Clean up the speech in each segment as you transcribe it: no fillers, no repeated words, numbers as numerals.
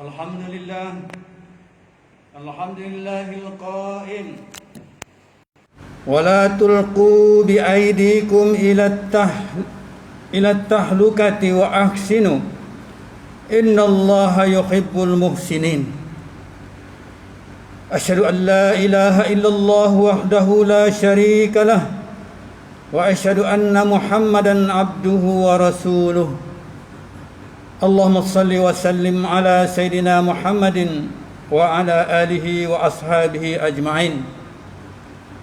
الحمد لله القائل ولا تلقوا بأيديكم إلى التهلكة وأحسنوا إن الله يحب المحسنين أشهد أن لا إله إلا الله وحده لا شريك له وأشهد أن محمدا عبده ورسوله اللهم صل وسلم على سيدنا محمد وعلى آله وأصحابه أجمعين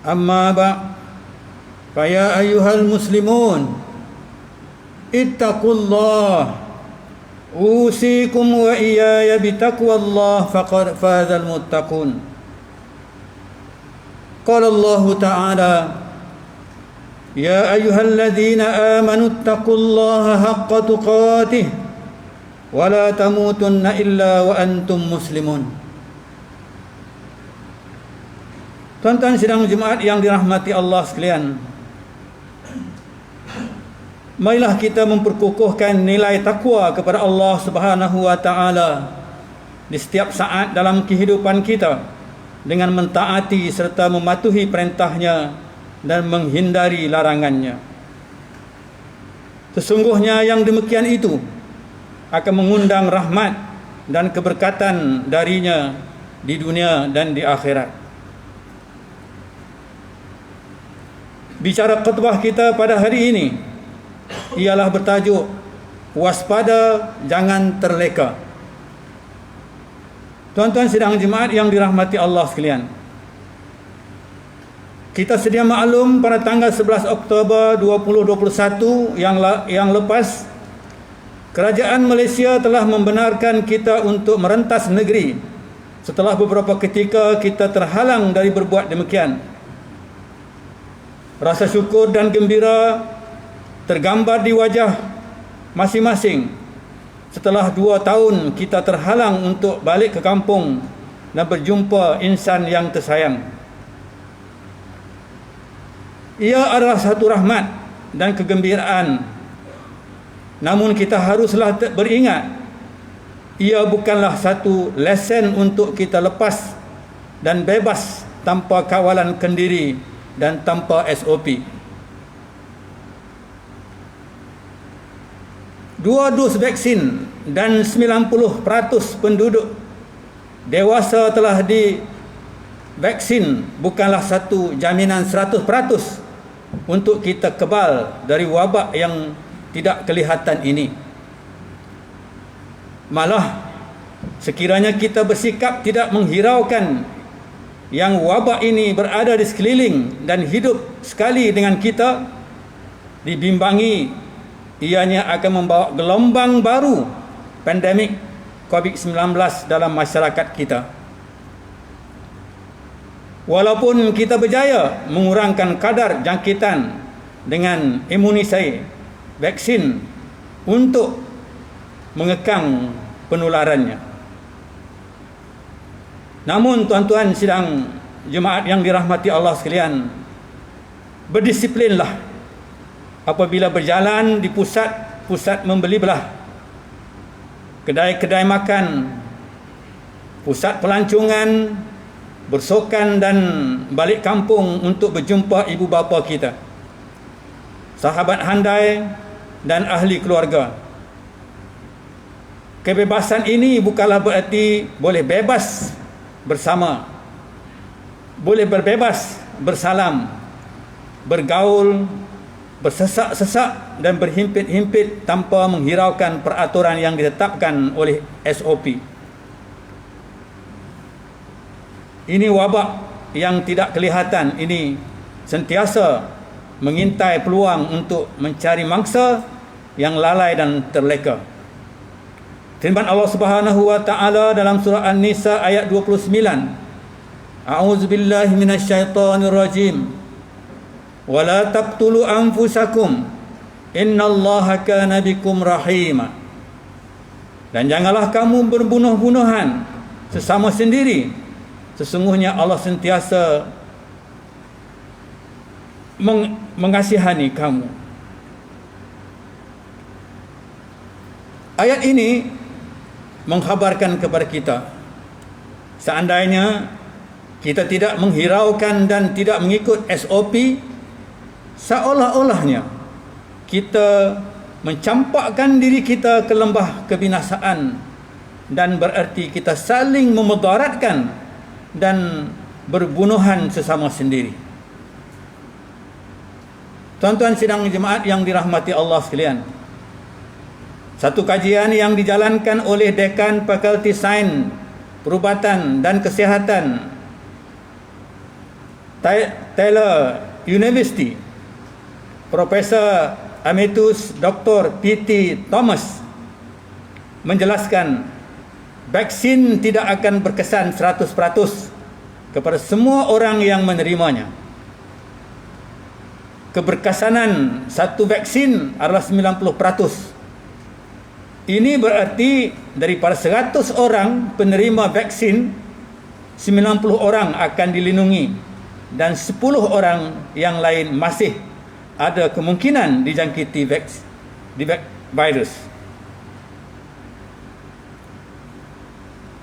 أما بعد فيا أيها المسلمون اتقوا الله أوصيكم وإياي بتقوى الله فقد فاز المتقون قال الله تعالى يا أيها الذين آمنوا اتقوا الله حق تقاته ولا تموتن إلا وأنتم مسلمون. Tuan-tuan sidang Jumaat yang dirahmati Allah sekalian, marilah kita memperkukuhkan nilai takwa kepada Allah Subhanahu wa taala di setiap saat dalam kehidupan kita dengan mentaati serta mematuhi perintahnya dan menghindari larangannya. Sesungguhnya yang demikian itu akan mengundang rahmat dan keberkatan darinya di dunia dan di akhirat. Bicara khutbah kita pada hari ini ialah bertajuk waspada, jangan terleka. Tuan-tuan sidang jemaat yang dirahmati Allah sekalian, kita sedia maklum pada tanggal 11 Oktober 2021 yang lepas, Kerajaan Malaysia telah membenarkan kita untuk merentas negeri setelah beberapa ketika kita terhalang dari berbuat demikian. Rasa syukur dan gembira tergambar di wajah masing-masing setelah 2 tahun kita terhalang untuk balik ke kampung dan berjumpa insan yang tersayang. Ia adalah satu rahmat dan kegembiraan. Namun kita haruslah beringat, ia bukanlah satu lesen untuk kita lepas dan bebas tanpa kawalan kendiri dan tanpa SOP. 2 dos vaksin dan 90% penduduk dewasa telah divaksin bukanlah satu jaminan 100% untuk kita kebal dari wabak yang tidak kelihatan ini. Malah sekiranya kita bersikap tidak menghiraukan yang wabak ini berada di sekeliling dan hidup sekali dengan kita, dibimbangi ianya akan membawa gelombang baru pandemik COVID-19 dalam masyarakat kita. Walaupun kita berjaya mengurangkan kadar jangkitan dengan imunisasi vaksin untuk mengekang penularannya, namun tuan-tuan sidang jemaat yang dirahmati Allah sekalian, berdisiplinlah apabila berjalan di pusat membeli belah, kedai-kedai makan, pusat pelancongan, bersukan dan balik kampung untuk berjumpa ibu bapa kita, sahabat handai dan ahli keluarga. Kebebasan ini bukanlah berarti boleh bebas bersama, boleh berbebas bersalam, bergaul, bersesak-sesak dan berhimpit-himpit tanpa menghiraukan peraturan yang ditetapkan oleh SOP. Ini wabak yang tidak kelihatan ini sentiasa mengintai peluang untuk mencari mangsa yang lalai dan terleka. Firman Allah Subhanahu wa taala dalam surah An-Nisa ayat 29, A'udzubillahi minasyaitonir rajim. Wala taqtulu anfusakum innallaha kana bikum rahima. Dan janganlah kamu berbunuh-bunuhan sesama sendiri, sesungguhnya Allah sentiasa mengasihani kamu. Ayat ini mengkhabarkan kepada kita, seandainya kita tidak menghiraukan dan tidak mengikut SOP, seolah-olahnya kita mencampakkan diri kita ke lembah kebinasaan, dan berarti kita saling memudaratkan dan berbunuhan sesama sendiri. Tuan-tuan sidang jemaat yang dirahmati Allah sekalian, satu kajian yang dijalankan oleh Dekan Fakulti Sains Perubatan dan Kesihatan Taylor University, Profesor Emeritus Dr. P.T. Thomas menjelaskan vaksin tidak akan berkesan 100% kepada semua orang yang menerimanya. Keberkesanan satu vaksin adalah 90%. Ini berarti daripada 100 orang penerima vaksin, 90 orang akan dilindungi dan 10 orang yang lain masih ada kemungkinan dijangkiti virus.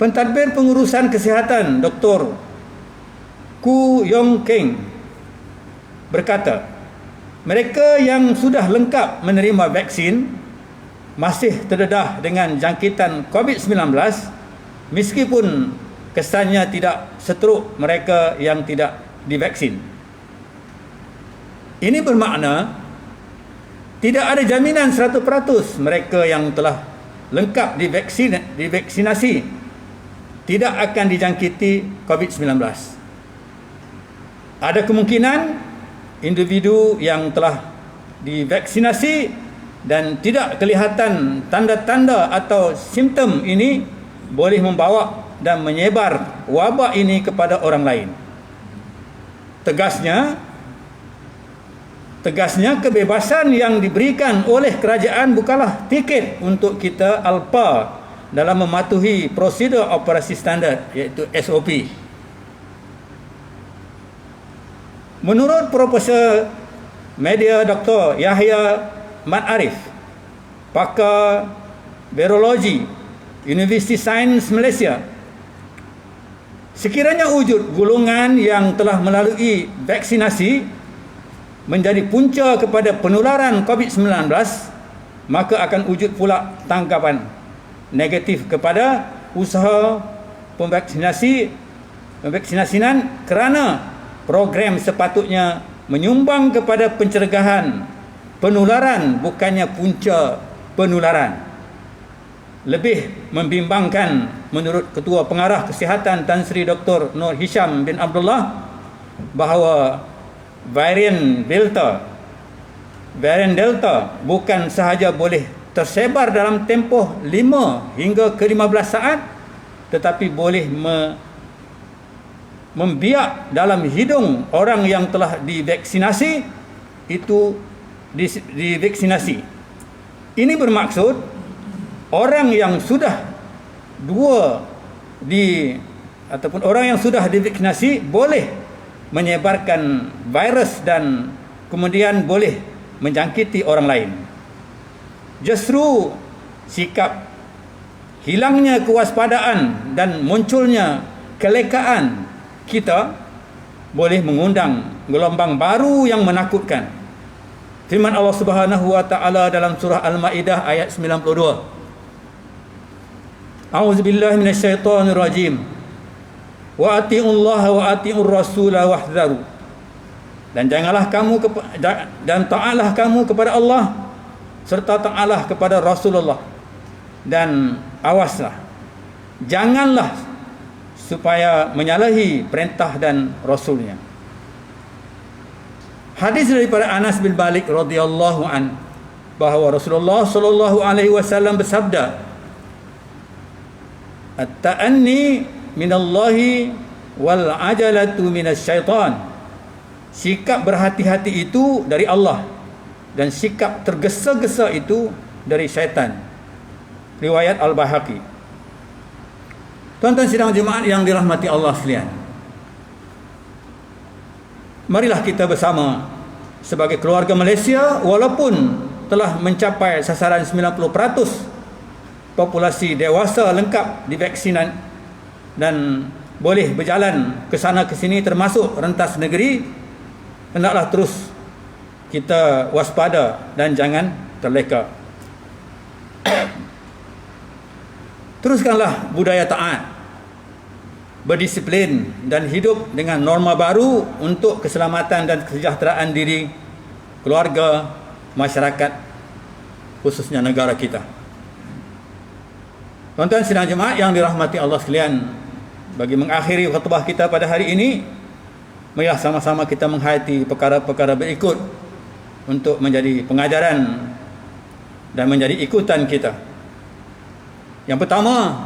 Pentadbir Pengurusan Kesihatan Dr. Koo Yong Keng berkata, mereka yang sudah lengkap menerima vaksin masih terdedah dengan jangkitan COVID-19 meskipun kesannya tidak seteruk mereka yang tidak divaksin. Ini bermakna tidak ada jaminan 100% mereka yang telah lengkap divaksinasi tidak akan dijangkiti COVID-19. Ada kemungkinan individu yang telah divaksinasi dan tidak kelihatan tanda-tanda atau simptom ini boleh membawa dan menyebar wabak ini kepada orang lain. Tegasnya kebebasan yang diberikan oleh kerajaan bukanlah tiket untuk kita alpa dalam mematuhi prosedur operasi standard, iaitu SOP. Menurut Profesor Media Dr. Yahya Mat Arif, pakar virologi Universiti Sains Malaysia, sekiranya wujud golongan yang telah melalui vaksinasi menjadi punca kepada penularan COVID-19, maka akan wujud pula tanggapan negatif kepada usaha pemvaksinasian kerana program sepatutnya menyumbang kepada pencegahan penularan bukannya punca penularan. Lebih membimbangkan menurut Ketua Pengarah Kesihatan Tan Sri Dr. Nur Hisham bin Abdullah bahawa varian Delta bukan sahaja boleh tersebar dalam tempoh 5 hingga ke 15 saat, tetapi boleh membiak dalam hidung orang yang telah divaksinasi itu divaksinasi. Ini bermaksud orang yang sudah orang yang sudah divaksinasi boleh menyebarkan virus dan kemudian boleh menjangkiti orang lain. Justru sikap hilangnya kewaspadaan dan munculnya kelekaan kita boleh mengundang gelombang baru yang menakutkan. Firman Allah Subhanahu wa taala dalam surah Al-Maidah ayat 92. A'udzubillahi minasyaitonir rajim. Wa atiullaha wa atiur rasula wahdharu. Dan taatlah kamu kepada Allah serta taatlah kepada Rasulullah, dan awaslah, janganlah supaya menyalahi perintah dan Rasulnya. Hadis daripada Anas bin Malik radhiyallahu an bahawa Rasulullah sallallahu alaihi wasallam bersabda, "At-ta'anni minallahi wal ajalatu minasyaitan." Sikap berhati-hati itu dari Allah dan sikap tergesa-gesa itu dari syaitan. Riwayat Al-Baihaqi. Tuan-tuan sidang jemaat yang dirahmati Allah sekalian, marilah kita bersama sebagai keluarga Malaysia, walaupun telah mencapai sasaran 90%, populasi dewasa lengkap divaksinan dan boleh berjalan ke sana ke sini termasuk rentas negeri, hendaklah terus kita waspada dan jangan terleka. Teruskanlah budaya taat, berdisiplin dan hidup dengan norma baru untuk keselamatan dan kesejahteraan diri, keluarga, masyarakat, khususnya negara kita. Tuan-tuan sidang jemaat yang dirahmati Allah sekalian, bagi mengakhiri khutbah kita pada hari ini, marilah sama-sama kita menghayati perkara-perkara berikut untuk menjadi pengajaran dan menjadi ikutan kita. Yang pertama,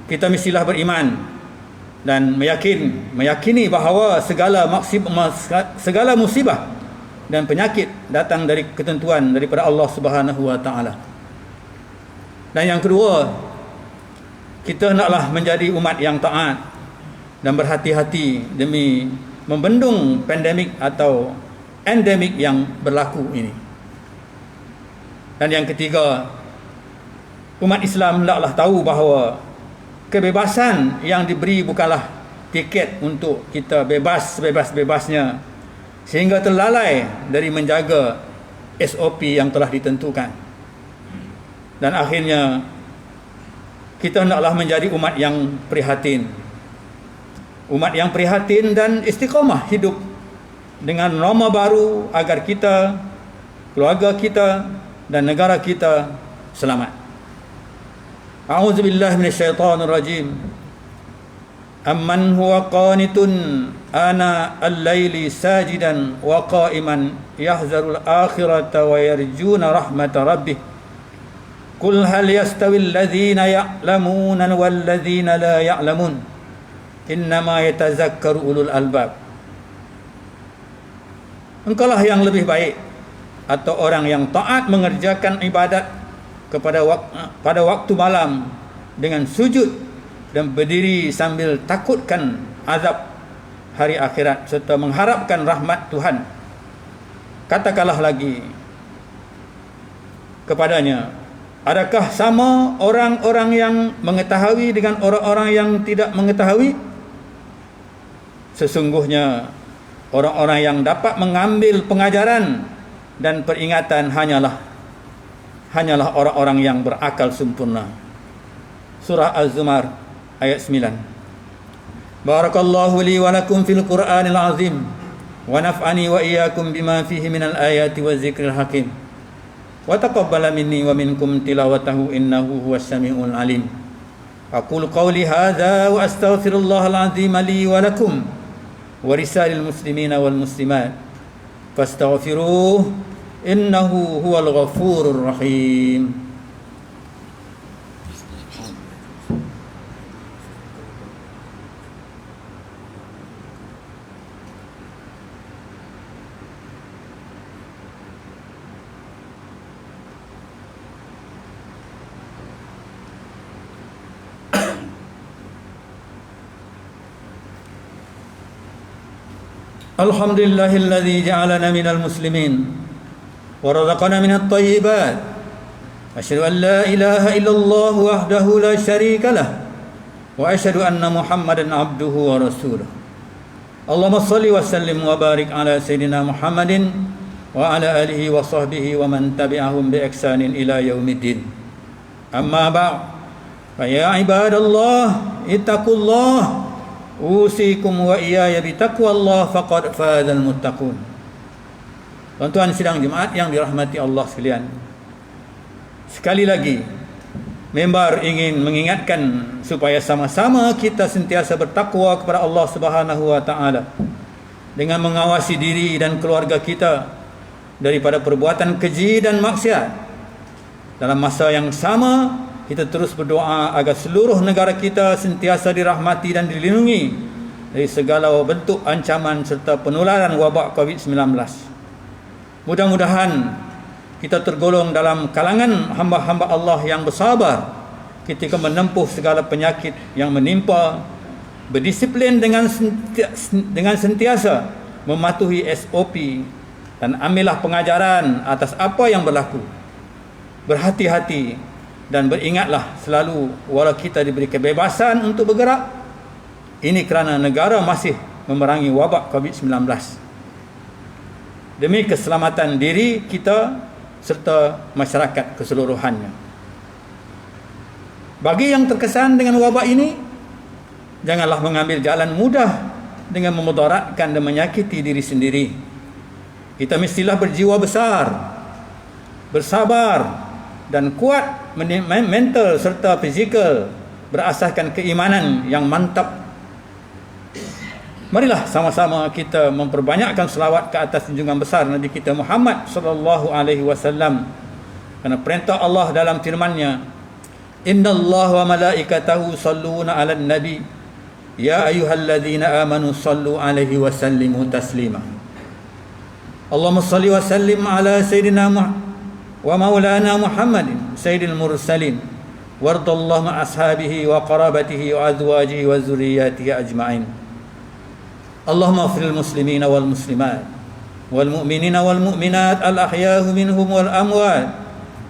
kita mestilah beriman dan meyakini bahawa segala musibah dan penyakit datang dari ketentuan daripada Allah Subhanahu wa taala. Dan yang kedua, kita hendaklah menjadi umat yang taat dan berhati-hati demi membendung pandemik atau endemik yang berlaku ini. Dan yang ketiga, umat Islam hendaklah tahu bahawa kebebasan yang diberi bukanlah tiket untuk kita bebas-bebasnya sehingga terlalai dari menjaga SOP yang telah ditentukan. Dan akhirnya kita hendaklah menjadi umat yang prihatin. Umat yang prihatin dan istiqamah hidup dengan norma baru agar kita, keluarga kita dan negara kita selamat. A'udzubillahi minasyaitonir rajim. Amman huwa qanitun ana al-laili sajidan wa qa'iman yahzarul akhirata wa yarjuna rahmata rabbih. Qul hal yastawi alladhina ya'lamuna wal ladhina la ya'lamun. Innama yatazakkaru ulul albab. Engkaulah yang lebih baik atau orang yang taat mengerjakan ibadat pada waktu malam dengan sujud dan berdiri sambil takutkan azab hari akhirat serta mengharapkan rahmat Tuhan. Katakanlah lagi kepadanya, adakah sama orang-orang yang mengetahui dengan orang-orang yang tidak mengetahui? Sesungguhnya orang-orang yang dapat mengambil pengajaran dan peringatan hanyalah orang-orang yang berakal sempurna. Surah Az-Zumar ayat 9. Barakallahu li wa lakum fil Qur'anil azim wa naf'ani wa iyyakum bima fihi minal ayati wa zikril hakim. Wa taqabbala minni wa minkum tilawatahu innahu huwas samiul alim. Aqulu qawli hadza wa astaghfirullahal azim li wa lakum wa risalil muslimina wal muslimat fastaghfiruhu innahu huwal ghafurur rahim. Alhamdulillahilladzi ja'alana minal muslimin wa razaqana minat thayyibat. Asyhadu an la ilaha illallah wahdahu la syarika lah wa asyhadu anna Muhammadan abduhu wa rasuluh. Allahumma shalli wa sallim wa barik ala sayyidina Muhammadin wa ala alihi wa sahbihi wa man tabi'ahum bi ihsanin ila yaumiddin. Amma ba'd. Fa ya ibadallah ittaqullah usikum wa iyaya bitaqwallah faqad fazal muttaqun. Tuan-tuan sidang jemaat yang dirahmati Allah sekalian, sekali lagi member ingin mengingatkan supaya sama-sama kita sentiasa bertakwa kepada Allah Subhanahu wa taala dengan mengawasi diri dan keluarga kita daripada perbuatan keji dan maksiat. Dalam masa yang sama, kita terus berdoa agar seluruh negara kita sentiasa dirahmati dan dilindungi dari segala bentuk ancaman serta penularan wabak COVID-19. Mudah-mudahan kita tergolong dalam kalangan hamba-hamba Allah yang bersabar ketika menempuh segala penyakit yang menimpa, berdisiplin dengan sentiasa mematuhi SOP dan ambillah pengajaran atas apa yang berlaku. Berhati-hati Dan beringatlah selalu, walau kita diberi kebebasan untuk bergerak, ini kerana negara masih memerangi wabak COVID-19. Demi keselamatan diri kita serta masyarakat keseluruhannya. Bagi yang terkesan dengan wabak ini, janganlah mengambil jalan mudah dengan memudaratkan dan menyakiti diri sendiri. Kita mestilah berjiwa besar, bersabar dan kuat mental serta fizikal, berasaskan keimanan yang mantap. Marilah sama-sama kita memperbanyakkan selawat ke atas junjungan besar Nabi kita Muhammad sallallahu alaihi wasallam. Kerana perintah Allah dalam firman-Nya, "Innallaha wa malaikatahu shalluna 'alan nabi, ya ayyuhalladzina amanu shallu 'alaihi wa sallimu taslima." Allahumma shalli wa sallim ala sayyidina wa maulana Muhammadin sayyidil mursalin wardallahu ma ashabihi wa qarabatihi wa azwajihi wa zurriyyatihi ajma'in. Allahumma ighfir lil muslimina wal muslimat wal mu'minina wal mu'minat al ahya'u minhum wal amwat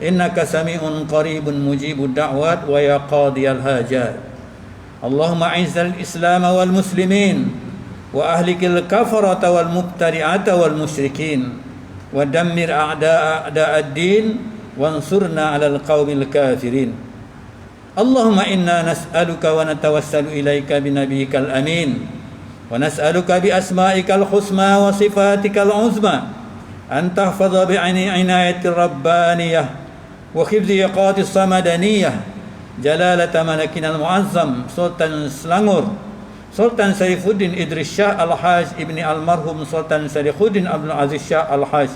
innaka sami'un qaribun mujibud da'wat wa ya qadiyal hajat. Allahumma a'izzal islam wal muslimin wa ahlikil kafarata wal mubtadi'ata wal musyrikin wa dammir a'da'ad din wansurna 'alal qaumil kafirin. Allahumma inna nas'aluka wa natawassalu ilaika bi nabiyyikal amin wa nas'aluka bi asma'ikal husna wa sifatikal uzma an tahfadha bi inayatir rabbaniyah wa khifdhi yaqatis samadaniyah jalalata malakinal muazzam Sultan Selangor Sultan Sarifuddin Idris Shah Al-Haj ibni almarhum Sultan Sarifuddin Abdul Aziz Shah Al-Haj.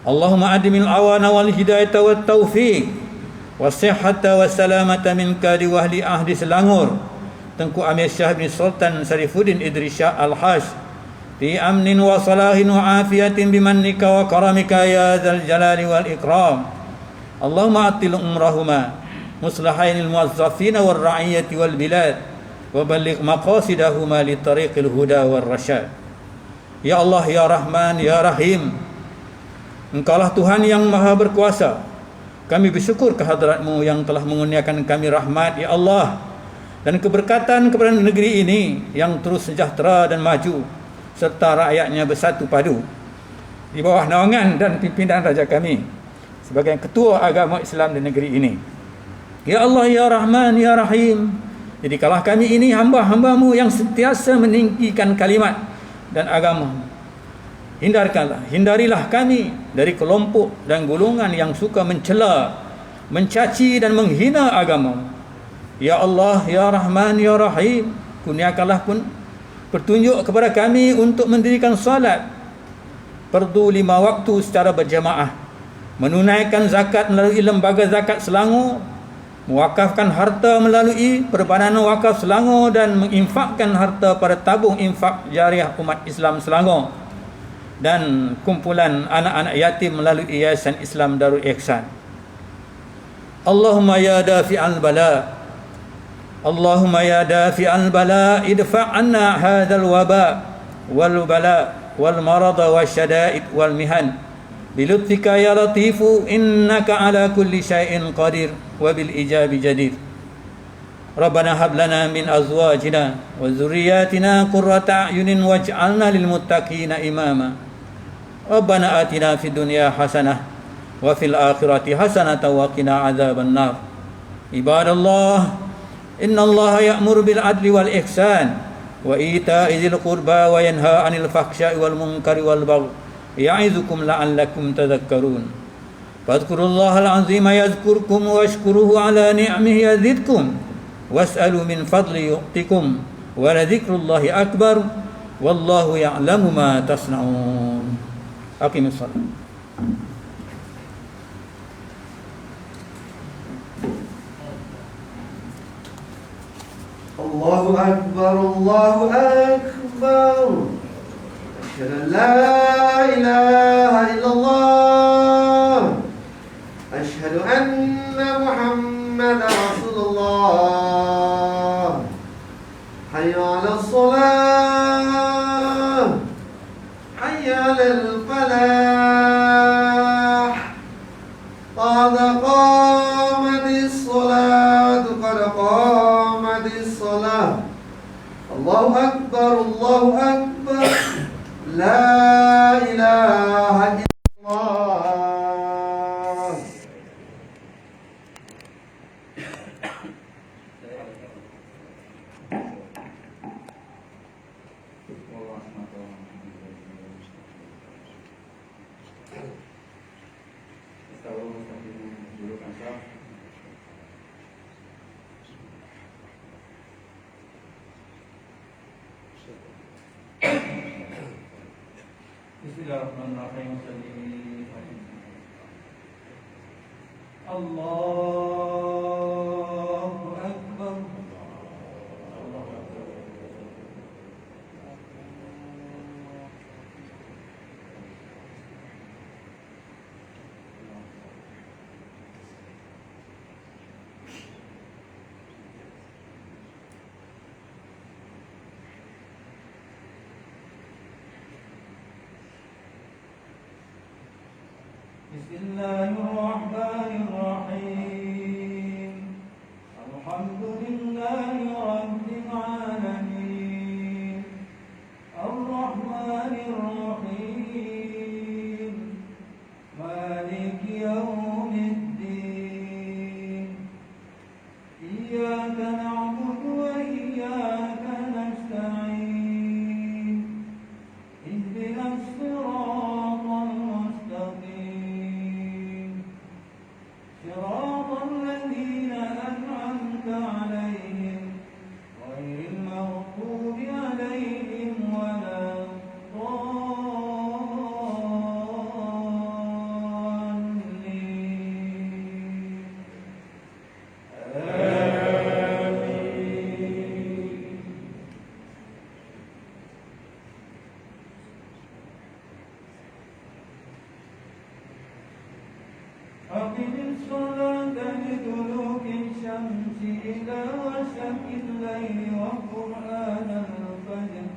Allahumma adimil awana wal hidayata wat taufiq was-sihhata was-salamata minka li wahli ahli Selangor Tengku Amir Shah bin Sultan Sarifuddin Idris Shah Al-Haj fi amnin wa salahin wa afiyatin bimannika wa karamika ya dzal jalali wal ikram. Allahumma atil umrahuma muslahainil muwazzafina wal ra'iyati wal bilad wa balligh maqasidahuma li tariqil huda wal rasyad. Ya Allah, ya Rahman, ya Rahim, Engkaulah Tuhan yang Maha Berkuasa. Kami bersyukur kehadrat-Mu yang telah mengurniakan kami rahmat, ya Allah, dan keberkatan kepada negeri ini yang terus sejahtera dan maju serta rakyatnya bersatu padu di bawah naungan dan pimpinan Raja kami sebagai ketua agama Islam di negeri ini. Ya Allah, ya Rahman, ya Rahim, jadikanlah kami ini hamba-hamba-Mu yang sentiasa meninggikan kalimat dan agama. Hindarilah kami dari kelompok dan golongan yang suka mencela, mencaci dan menghina agama. Ya Allah, ya Rahman, ya Rahim, kurniakanlah pun petunjuk kepada kami untuk mendirikan salat fardu 5 waktu secara berjamaah, menunaikan zakat melalui lembaga zakat Selangor, mewakafkan harta melalui Perbadanan Wakaf Selangor dan menginfakkan harta pada tabung infak jariah umat Islam Selangor dan kumpulan anak-anak yatim melalui Yayasan Islam Darul Ihsan. Allahumma ya dafi'al bala, Allahumma ya dafi'al bala, idfa' anna hadzal waba wal bala wal marada wasyada'id wal mihan bilutfika ya latifu innaka ala kulli syai'in qadir wa bil ijabi jadir. Rabbana hab lana min azwajina wa dzurriyyatina qurrata a'yunin waj'alna lil muttaqina imama. Rabbana atina fid dunya hasanah wa fil akhirati hasanatan wa qina adzaban nar. Ibadallah, innallaha ya'muru bil adli wal ihsan wa ita'i dzil qurba wa yanha 'anil fahsya'i wal munkari wal baghi ya'izukum la'allakum tadhakkarun. Fadhkurullahal 'azima yadhkurkum washkuruhu 'ala ni'amihi yazidkum was'alu min fadli yu'tikum wa la dzikrullahi akbar wallahu ya'lamu ma tasna'un. Aqimus shalah. Allahu akbar, Allahu akbar. Asyhadu an la ilaha illallah. Asyhadu anna Muhammadar Rasulullah. Hayya 'alas shalah. Hayya 'alal falah. Qad qamatis الله أكبر الله أكبر لا إله إلا الله. Bismillahirrahmanirrahim. Allahu Akbar. Bismillahirrahmanirrahim. Alhamdulillahi rabbil alamin. Ar-Rahmanir Rahim. Maliki yaumiddin. Iyyaka na'budu wa iyyaka nasta'in. Ihdinas siratal mustaqim. Siratal ladzina an'amta 'alaihim ghairil maghdubi 'alaihim waladdallin. Amin. Aqimis salata liduluki syamsi ila ghasaqil laili wa qur'anal fajr.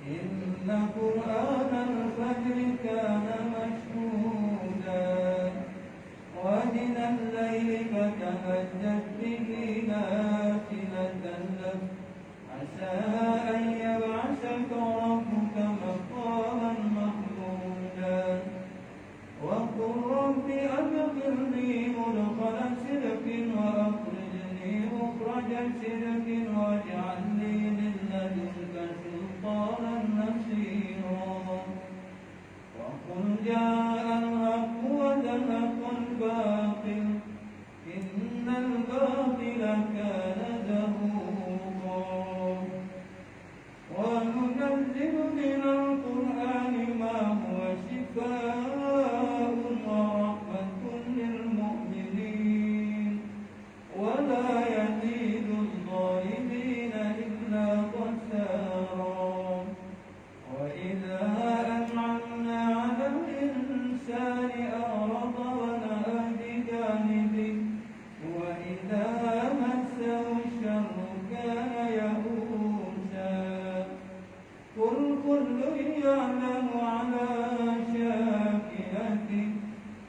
Inna qur'anal fajri kana mashhuda. Wa minal laili fatahajjad bihi nafilatan lak. Asa an yab'asaka rabbuka maqaman mahmuda. وقل رب أدخلني مدخل صدق وأخرجني مخرج صدق واجعل لي من لدنك سلطانا نصيرا. وقل جاء الحق وزهق الباطل إن الباطل كان زهوقا. وننزل من القرآن ما هو شفاء ورحمة للمؤمنين ولا يزيد الظالمين إلا خسارا. وإذا أنعمنا على الإنسان أعرض ونأى بجانبه وإذا مسه الشر كان يئوسا. قل كل يعلم على شاكلته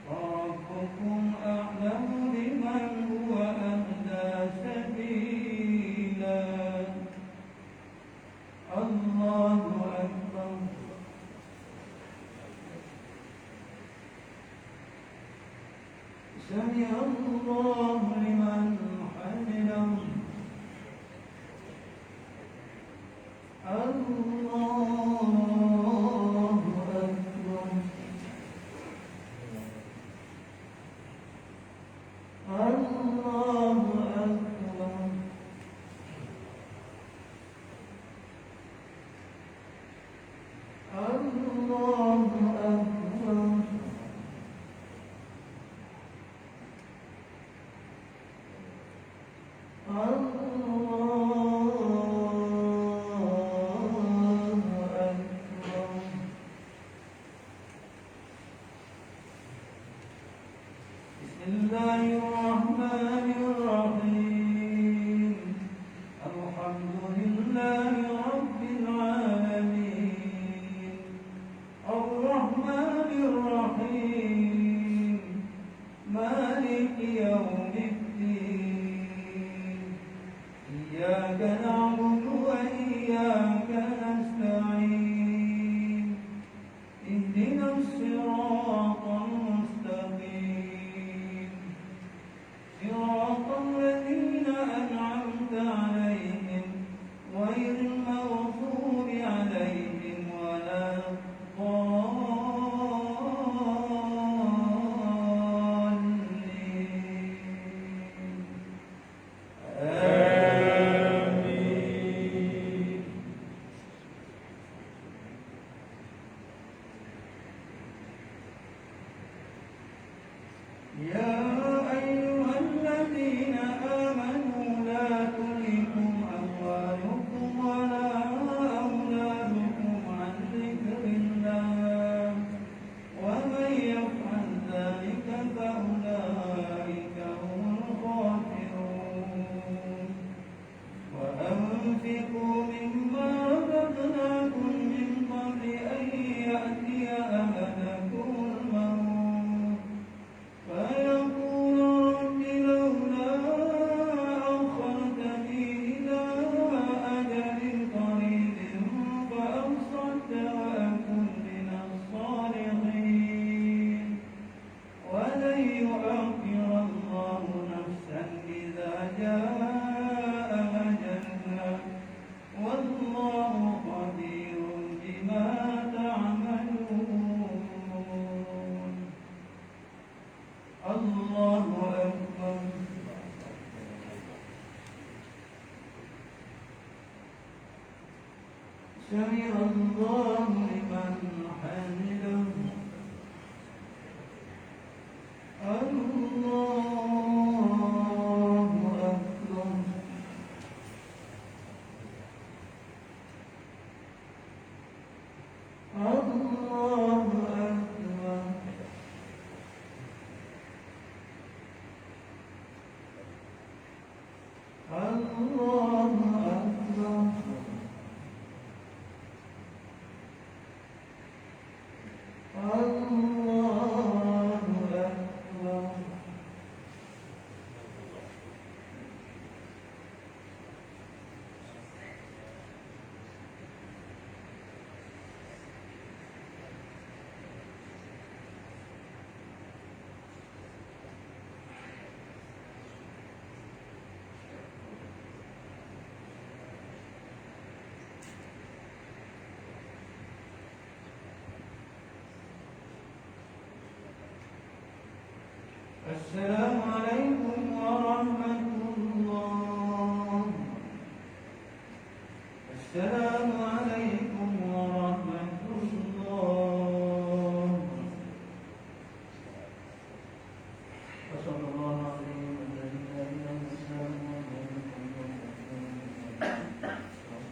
وربكم أعلم بمن هو أهدى سبيلا. الله أكبر. سمع الله لمن حمده. الله أكبر. الله أكبر. الله أكبر. Bismillahirrahmanirrahim. Alhamdulillahi rabbil alamin. المغضوب عليهم ولا يا أيها الذين آمنوا لا تلهكم أموالكم ولا أولادكم عن ذكر الله ومن يفعل ذلك فأولئك هم الخاسرون وأنفقوا مما رزقناكم من قبل أن يأتي أحدكم الموت فيقول رب لولا أخرتني إلى أجل قريب فأصدق وأكن من الصالحين ولن يؤخر الله نفسا إذا جاء أجلها والله خبير بما تعملون. الله أكبر. سمع الله لمن حمده. الله أكبر. الله أكبر. الله أكبر. الله أكبر. السلام عليكم ورحمة الله. السلام عليكم ورحمة الله. وصلى الله عليه وسلم على السلام عليكم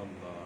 Allah.